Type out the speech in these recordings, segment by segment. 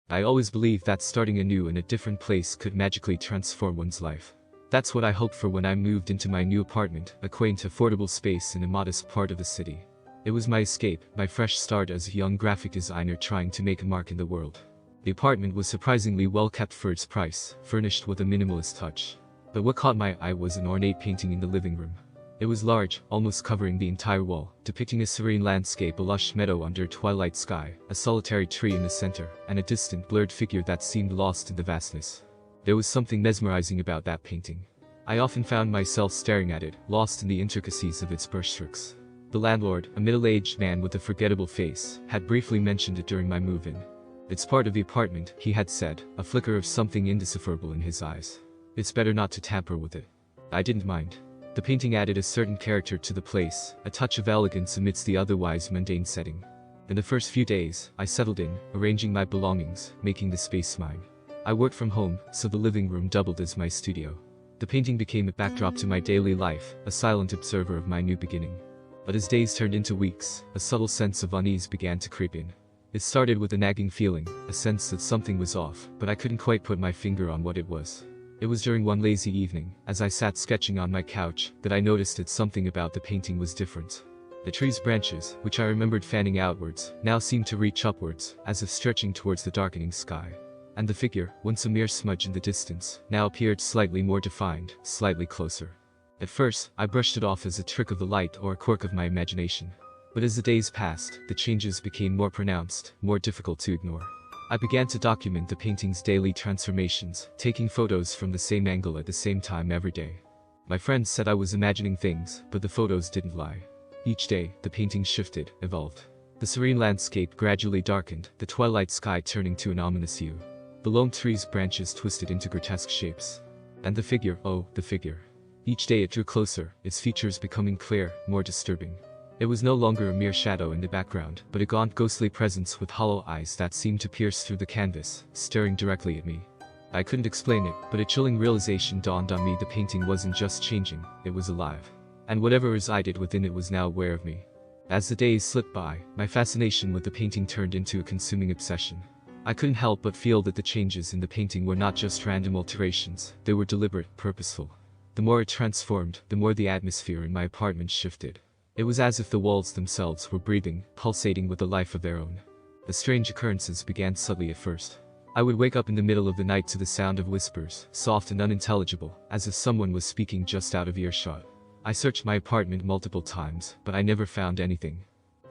I always believed that starting anew in a different place could magically transform one's life. That's what I hoped for when I moved into my new apartment, a quaint, affordable space in a modest part of the city. It was my escape, my fresh start as a young graphic designer trying to make a mark in the world. The apartment was surprisingly well kept for its price, furnished with a minimalist touch. But what caught my eye was an ornate painting in the living room. It was large, almost covering the entire wall, depicting a serene landscape, a lush meadow under a twilight sky, a solitary tree in the center, and a distant, blurred figure that seemed lost in the vastness. There was something mesmerizing about that painting. I often found myself staring at it, lost in the intricacies of its brushstrokes. The landlord, a middle-aged man with a forgettable face, had briefly mentioned it during my move-in. "It's part of the apartment," he had said, a flicker of something indecipherable in his eyes. "It's better not to tamper with it." I didn't mind. The painting added a certain character to the place, a touch of elegance amidst the otherwise mundane setting. In the first few days, I settled in, arranging my belongings, making the space mine. I worked from home, so the living room doubled as my studio. The painting became a backdrop to my daily life, a silent observer of my new beginning. But as days turned into weeks, a subtle sense of unease began to creep in. It started with a nagging feeling, a sense that something was off, but I couldn't quite put my finger on what it was. It was during one lazy evening, as I sat sketching on my couch, that I noticed that something about the painting was different. The tree's branches, which I remembered fanning outwards, now seemed to reach upwards, as if stretching towards the darkening sky. And the figure, once a mere smudge in the distance, now appeared slightly more defined, slightly closer. At first, I brushed it off as a trick of the light or a quirk of my imagination. But as the days passed, the changes became more pronounced, more difficult to ignore. I began to document the painting's daily transformations, taking photos from the same angle at the same time every day. My friends said I was imagining things, but the photos didn't lie. Each day, the painting shifted, evolved. The serene landscape gradually darkened, the twilight sky turning to an ominous hue. The lone tree's branches twisted into grotesque shapes. And the figure, oh, the figure. Each day it drew closer, its features becoming clear, more disturbing. It was no longer a mere shadow in the background, but a gaunt, ghostly presence with hollow eyes that seemed to pierce through the canvas, staring directly at me. I couldn't explain it, but a chilling realization dawned on me: the painting wasn't just changing, it was alive. And whatever resided within it was now aware of me. As the days slipped by, my fascination with the painting turned into a consuming obsession. I couldn't help but feel that the changes in the painting were not just random alterations, they were deliberate, purposeful. The more it transformed, the more the atmosphere in my apartment shifted. It was as if the walls themselves were breathing, pulsating with a life of their own. The strange occurrences began subtly at first. I would wake up in the middle of the night to the sound of whispers, soft and unintelligible, as if someone was speaking just out of earshot. I searched my apartment multiple times, but I never found anything.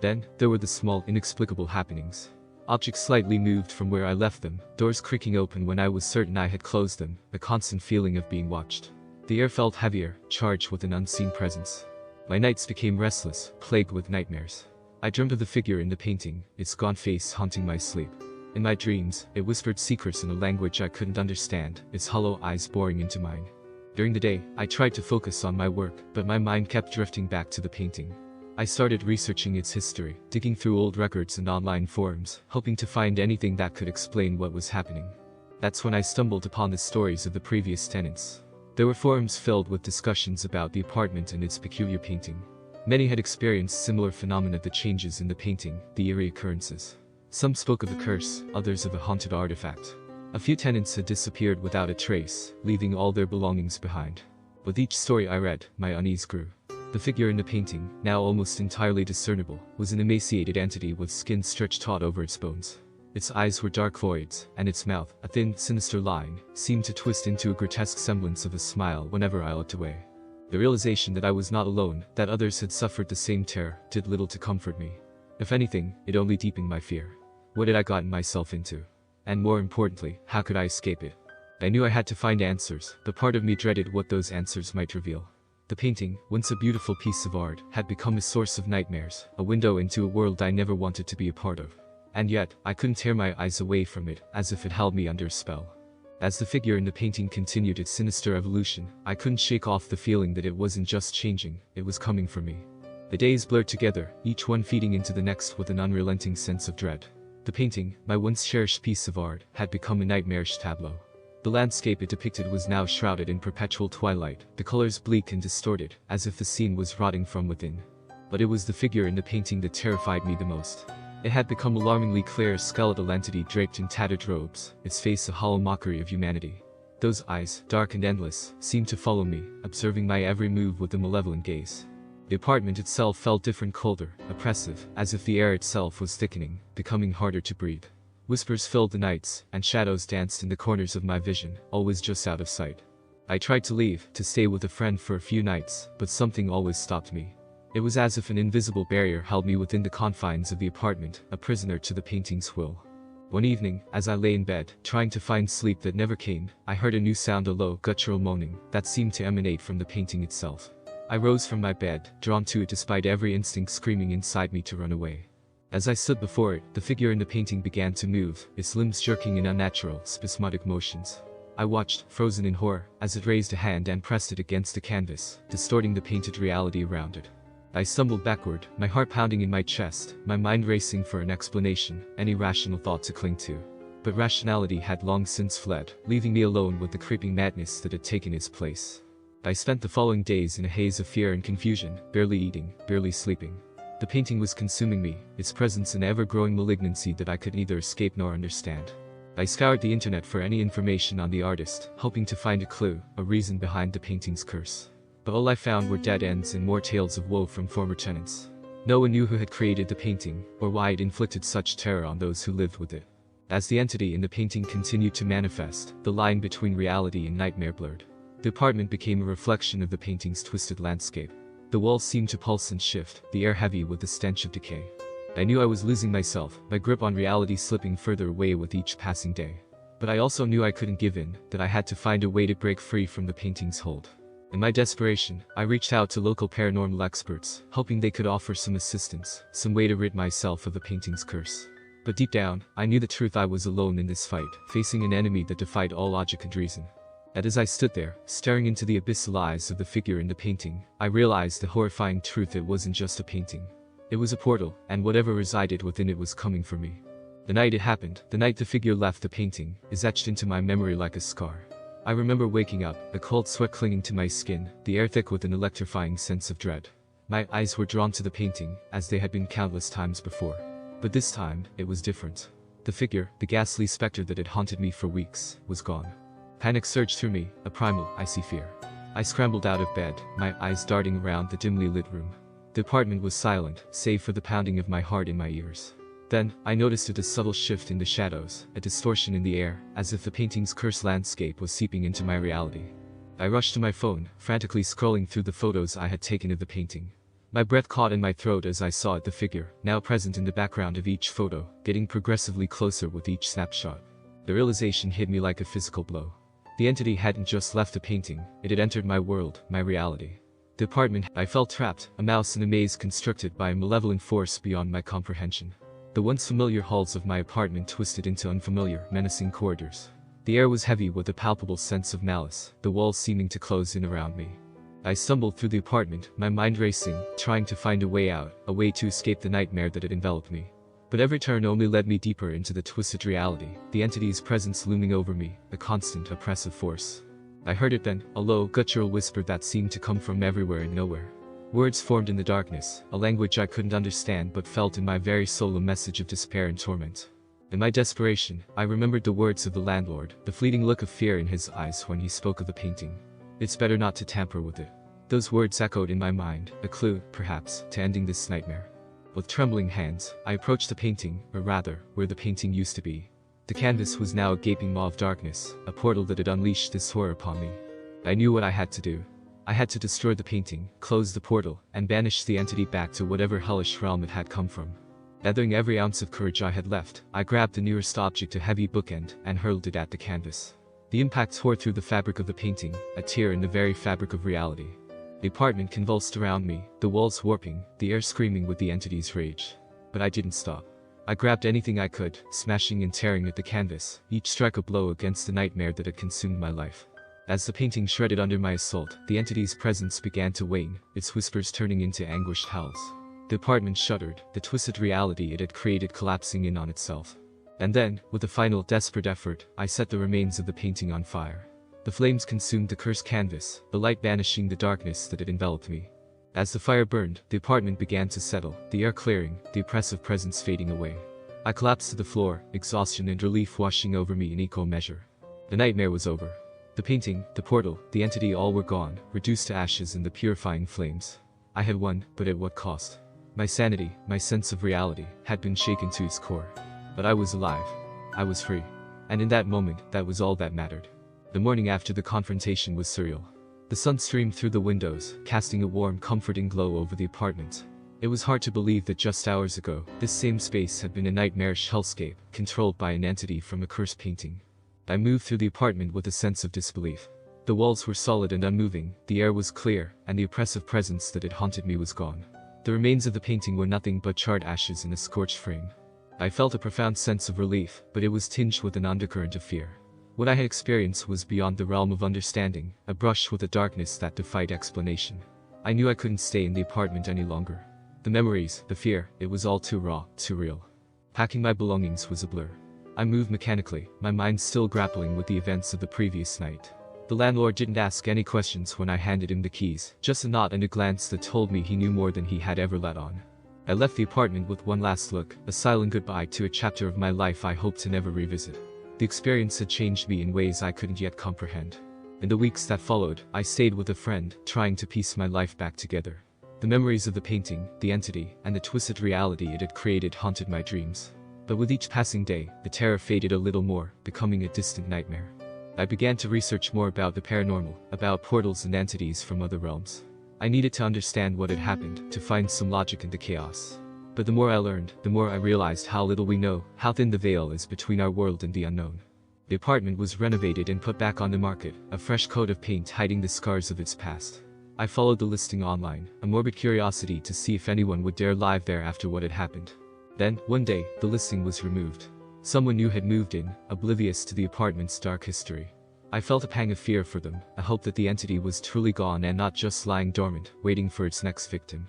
Then, there were the small, inexplicable happenings. Objects slightly moved from where I left them, doors creaking open when I was certain I had closed them, a constant feeling of being watched. The air felt heavier, charged with an unseen presence. My nights became restless, plagued with nightmares. I dreamt of the figure in the painting, its gaunt face haunting my sleep. In my dreams, it whispered secrets in a language I couldn't understand, its hollow eyes boring into mine. During the day, I tried to focus on my work, but my mind kept drifting back to the painting. I started researching its history, digging through old records and online forums, hoping to find anything that could explain what was happening. That's when I stumbled upon the stories of the previous tenants. There were forums filled with discussions about the apartment and its peculiar painting. Many had experienced similar phenomena: the changes in the painting, the eerie occurrences. Some spoke of a curse, others of a haunted artifact. A few tenants had disappeared without a trace, leaving all their belongings behind. With each story I read, my unease grew. The figure in the painting, now almost entirely discernible, was an emaciated entity with skin stretched taut over its bones. Its eyes were dark voids, and its mouth, a thin, sinister line, seemed to twist into a grotesque semblance of a smile whenever I looked away. The realization that I was not alone, that others had suffered the same terror, did little to comfort me. If anything, it only deepened my fear. What had I gotten myself into? And more importantly, how could I escape it? I knew I had to find answers, but part of me dreaded what those answers might reveal. The painting, once a beautiful piece of art, had become a source of nightmares, a window into a world I never wanted to be a part of. And yet, I couldn't tear my eyes away from it, as if it held me under a spell. As the figure in the painting continued its sinister evolution, I couldn't shake off the feeling that it wasn't just changing, it was coming for me. The days blurred together, each one feeding into the next with an unrelenting sense of dread. The painting, my once cherished piece of art, had become a nightmarish tableau. The landscape it depicted was now shrouded in perpetual twilight, the colors bleak and distorted, as if the scene was rotting from within. But it was the figure in the painting that terrified me the most. It had become alarmingly clear, a skeletal entity draped in tattered robes, its face a hollow mockery of humanity. Those eyes, dark and endless, seemed to follow me, observing my every move with a malevolent gaze. The apartment itself felt different, colder, oppressive, as if the air itself was thickening, becoming harder to breathe. Whispers filled the nights, and shadows danced in the corners of my vision, always just out of sight. I tried to leave, to stay with a friend for a few nights, but something always stopped me. It was as if an invisible barrier held me within the confines of the apartment, a prisoner to the painting's will. One evening, as I lay in bed, trying to find sleep that never came, I heard a new sound, a low, guttural moaning, that seemed to emanate from the painting itself. I rose from my bed, drawn to it despite every instinct screaming inside me to run away. As I stood before it, the figure in the painting began to move, its limbs jerking in unnatural, spasmodic motions. I watched, frozen in horror, as it raised a hand and pressed it against the canvas, distorting the painted reality around it. I stumbled backward, my heart pounding in my chest, my mind racing for an explanation, any rational thought to cling to. But rationality had long since fled, leaving me alone with the creeping madness that had taken its place. I spent the following days in a haze of fear and confusion, barely eating, barely sleeping. The painting was consuming me, its presence an ever-growing malignancy that I could neither escape nor understand. I scoured the internet for any information on the artist, hoping to find a clue, a reason behind the painting's curse. But all I found were dead ends and more tales of woe from former tenants. No one knew who had created the painting, or why it inflicted such terror on those who lived with it. As the entity in the painting continued to manifest, the line between reality and nightmare blurred. The apartment became a reflection of the painting's twisted landscape. The walls seemed to pulse and shift, the air heavy with the stench of decay. I knew I was losing myself, my grip on reality slipping further away with each passing day. But I also knew I couldn't give in, that I had to find a way to break free from the painting's hold. In my desperation, I reached out to local paranormal experts, hoping they could offer some assistance, some way to rid myself of the painting's curse. But deep down, I knew the truth: I was alone in this fight, facing an enemy that defied all logic and reason. And as I stood there, staring into the abyssal eyes of the figure in the painting, I realized the horrifying truth: it wasn't just a painting. It was a portal, and whatever resided within it was coming for me. The night it happened, the night the figure left the painting, is etched into my memory like a scar. I remember waking up, a cold sweat clinging to my skin, the air thick with an electrifying sense of dread. My eyes were drawn to the painting, as they had been countless times before. But this time, it was different. The figure, the ghastly specter that had haunted me for weeks, was gone. Panic surged through me, a primal, icy fear. I scrambled out of bed, my eyes darting around the dimly lit room. The apartment was silent, save for the pounding of my heart in my ears. Then, I noticed a subtle shift in the shadows, a distortion in the air, as if the painting's cursed landscape was seeping into my reality. I rushed to my phone, frantically scrolling through the photos I had taken of the painting. My breath caught in my throat as I saw the figure, now present in the background of each photo, getting progressively closer with each snapshot. The realization hit me like a physical blow. The entity hadn't just left the painting, it had entered my world, my reality. The apartment, I felt trapped, a mouse in a maze constructed by a malevolent force beyond my comprehension. The once familiar halls of my apartment twisted into unfamiliar, menacing corridors. The air was heavy with a palpable sense of malice, the walls seeming to close in around me. I stumbled through the apartment, my mind racing, trying to find a way out, a way to escape the nightmare that had enveloped me. But every turn only led me deeper into the twisted reality, the entity's presence looming over me, a constant, oppressive force. I heard it then, a low, guttural whisper that seemed to come from everywhere and nowhere. Words formed in the darkness, a language I couldn't understand but felt in my very soul a message of despair and torment. In my desperation, I remembered the words of the landlord, the fleeting look of fear in his eyes when he spoke of the painting. It's better not to tamper with it. Those words echoed in my mind, a clue, perhaps, to ending this nightmare. With trembling hands, I approached the painting, or rather, where the painting used to be. The canvas was now a gaping maw of darkness, a portal that had unleashed this horror upon me. I knew what I had to do. I had to destroy the painting, close the portal, and banish the entity back to whatever hellish realm it had come from. Gathering every ounce of courage I had left, I grabbed the nearest object, a heavy bookend, and hurled it at the canvas. The impact tore through the fabric of the painting, a tear in the very fabric of reality. The apartment convulsed around me, the walls warping, the air screaming with the entity's rage. But I didn't stop. I grabbed anything I could, smashing and tearing at the canvas, each strike a blow against the nightmare that had consumed my life. As the painting shredded under my assault, the entity's presence began to wane, its whispers turning into anguished howls. The apartment shuddered, the twisted reality it had created collapsing in on itself. And then, with a final desperate effort, I set the remains of the painting on fire. The flames consumed the cursed canvas, the light banishing the darkness that had enveloped me. As the fire burned, the apartment began to settle, the air clearing, the oppressive presence fading away. I collapsed to the floor, exhaustion and relief washing over me in equal measure. The nightmare was over. The painting, the portal, the entity all were gone, reduced to ashes in the purifying flames. I had won, but at what cost? My sanity, my sense of reality, had been shaken to its core. But I was alive. I was free. And in that moment, that was all that mattered. The morning after the confrontation was surreal. The sun streamed through the windows, casting a warm, comforting glow over the apartment. It was hard to believe that just hours ago, this same space had been a nightmarish hellscape, controlled by an entity from a cursed painting. I moved through the apartment with a sense of disbelief. The walls were solid and unmoving, the air was clear, and the oppressive presence that had haunted me was gone. The remains of the painting were nothing but charred ashes in a scorched frame. I felt a profound sense of relief, but it was tinged with an undercurrent of fear. What I had experienced was beyond the realm of understanding, a brush with a darkness that defied explanation. I knew I couldn't stay in the apartment any longer. The memories, the fear, it was all too raw, too real. Packing my belongings was a blur. I moved mechanically, my mind still grappling with the events of the previous night. The landlord didn't ask any questions when I handed him the keys, just a nod and a glance that told me he knew more than he had ever let on. I left the apartment with one last look, a silent goodbye to a chapter of my life I hoped to never revisit. The experience had changed me in ways I couldn't yet comprehend. In the weeks that followed, I stayed with a friend, trying to piece my life back together. The memories of the painting, the entity, and the twisted reality it had created haunted my dreams. But with each passing day, the terror faded a little more, becoming a distant nightmare. I began to research more about the paranormal, about portals and entities from other realms. I needed to understand what had happened, to find some logic in the chaos. But the more I learned, the more I realized how little we know, how thin the veil is between our world and the unknown. The apartment was renovated and put back on the market, a fresh coat of paint hiding the scars of its past. I followed the listing online, a morbid curiosity to see if anyone would dare live there after what had happened. Then, one day, the listing was removed. Someone new had moved in, oblivious to the apartment's dark history. I felt a pang of fear for them, a hope that the entity was truly gone and not just lying dormant, waiting for its next victim.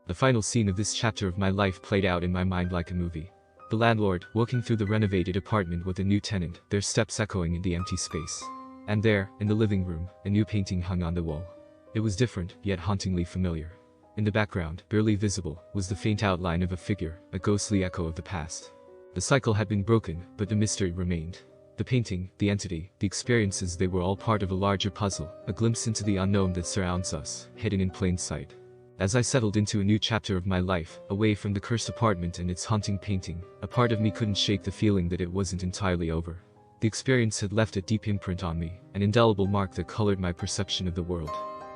The final scene of this chapter of my life played out in my mind like a movie. The landlord, walking through the renovated apartment with a new tenant, their steps echoing in the empty space. And there, in the living room, a new painting hung on the wall. It was different, yet hauntingly familiar. In the background, barely visible, was the faint outline of a figure, a ghostly echo of the past. The cycle had been broken, but the mystery remained. The painting, the entity, the experiences, they were all part of a larger puzzle, a glimpse into the unknown that surrounds us, hidden in plain sight. As I settled into a new chapter of my life, away from the cursed apartment and its haunting painting, a part of me couldn't shake the feeling that it wasn't entirely over. The experience had left a deep imprint on me, an indelible mark that colored my perception of the world.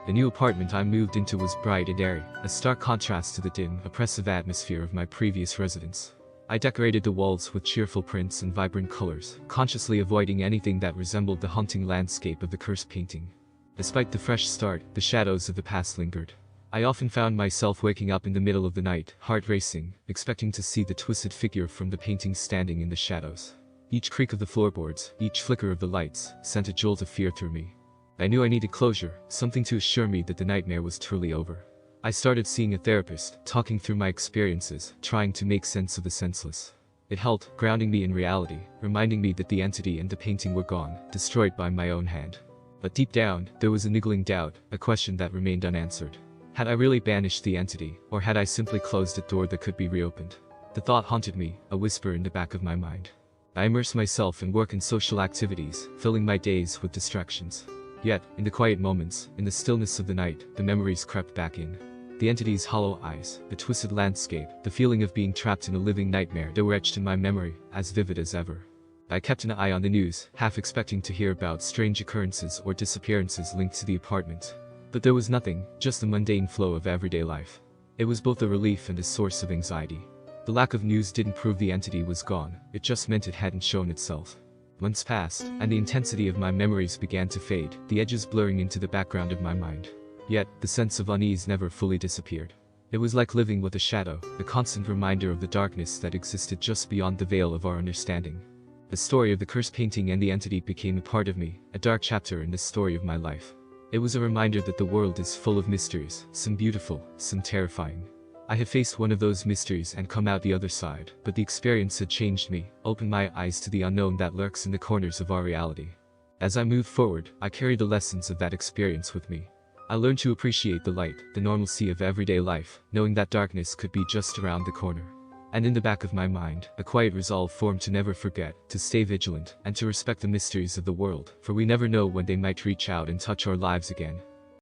The new apartment I moved into was bright and airy, a stark contrast to the dim, oppressive atmosphere of my previous residence. I decorated the walls with cheerful prints and vibrant colors, consciously avoiding anything that resembled the haunting landscape of the cursed painting. Despite the fresh start, the shadows of the past lingered. I often found myself waking up in the middle of the night, heart racing, expecting to see the twisted figure from the painting standing in the shadows. Each creak of the floorboards, each flicker of the lights, sent a jolt of fear through me. I knew I needed closure, something to assure me that the nightmare was truly over. I started seeing a therapist, talking through my experiences, trying to make sense of the senseless. It helped, grounding me in reality, reminding me that the entity and the painting were gone, destroyed by my own hand. But deep down, there was a niggling doubt, a question that remained unanswered. Had I really banished the entity, or had I simply closed a door that could be reopened? The thought haunted me, a whisper in the back of my mind. I immersed myself in work and social activities, filling my days with distractions. Yet, in the quiet moments, in the stillness of the night, the memories crept back in. The entity's hollow eyes, the twisted landscape, the feeling of being trapped in a living nightmare, they were etched in my memory, as vivid as ever. I kept an eye on the news, half expecting to hear about strange occurrences or disappearances linked to the apartment. But there was nothing, just the mundane flow of everyday life. It was both a relief and a source of anxiety. The lack of news didn't prove the entity was gone, it just meant it hadn't shown itself. Months passed, and the intensity of my memories began to fade, the edges blurring into the background of my mind. Yet, the sense of unease never fully disappeared. It was like living with a shadow, a constant reminder of the darkness that existed just beyond the veil of our understanding. The story of the cursed painting and the entity became a part of me, a dark chapter in the story of my life. It was a reminder that the world is full of mysteries, some beautiful, some terrifying. I had faced one of those mysteries and come out the other side, but the experience had changed me, opened my eyes to the unknown that lurks in the corners of our reality. As I moved forward, I carried the lessons of that experience with me. I learned to appreciate the light, the normalcy of everyday life, knowing that darkness could be just around the corner. And in the back of my mind, a quiet resolve formed to never forget, to stay vigilant, and to respect the mysteries of the world, for we never know when they might reach out and touch our lives again.